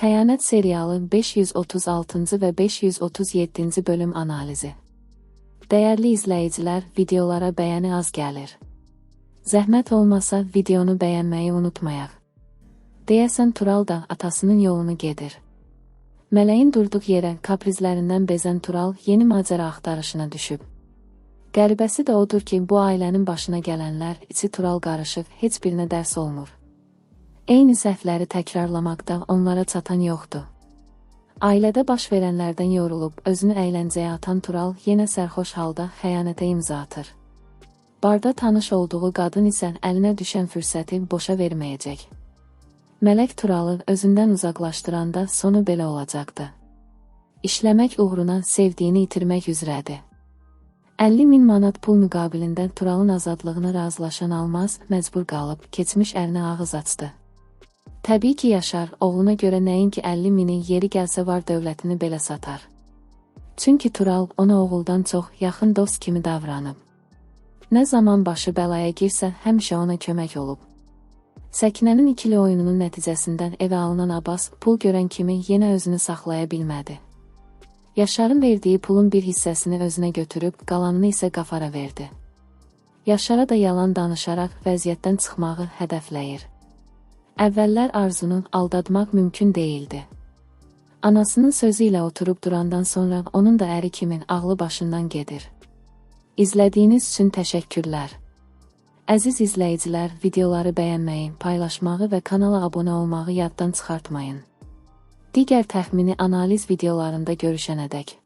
Xəyanət serialı 536-cı və 537-ci bölüm analizi. Dəyərli izləyicilər, videolara bəyəni az gəlir. Zəhmət olmasa videonu bəyənməyi unutmayaq. Deyəsən Tural da atasının yolunu gedir. Mələyin durduq yerə kaprizlərindən bezən Tural yeni macəra axtarışına düşüb. Qəribəsi də odur ki, bu ailənin başına gələnlər içi Tural qarışıq, heç birinə dərs olmur. Eyni səhvləri təkrarlamaqda onlara çatan yoxdur. Ailədə baş verənlərdən yorulub, özünü əyləncəyə atan Tural yenə sərxoş halda xəyanətə imza atır. Barda tanış olduğu qadın isə əlinə düşən fürsəti boşa verməyəcək. Mələk Turalı özündən uzaqlaşdıranda sonu belə olacaqdı. İşləmək uğruna sevdiyini itirmək üzrədir. 50.000 manat pul müqabilində Turalın azadlığına razılaşan Almaz məcbur qalıb, keçmiş ərinə ağız açdı. Təbii ki, Yaşar oğluna görə nəinki 50.000-i yeri gəlsə var dövlətini belə satar. Çünki Tural ona oğuldan çox yaxın dost kimi davranıb. Nə zaman başı bəlaya girsə həmişə ona kömək olub. Səkinənin ikili oyununun nəticəsindən evə alınan Abbas pul görən kimi yenə özünü saxlaya bilmədi. Yaşarın verdiyi pulun bir hissəsini özünə götürüb, qalanını isə Qafara verdi. Yaşara da yalan danışaraq vəziyyətdən çıxmağı hədəfləyir. Əvvəllər Arzunu aldadmaq mümkün değildi. Anasının sözü ilə oturub durandan sonra onun da əri kimin ağlı başından gedir. İzlədiyiniz üçün təşəkkürlər. Əziz izləyicilər, videoları bəyənməyi, paylaşmağı və kanala abunə olmağı yaddan çıxartmayın. Digər təxmini analiz videolarında görüşənədək.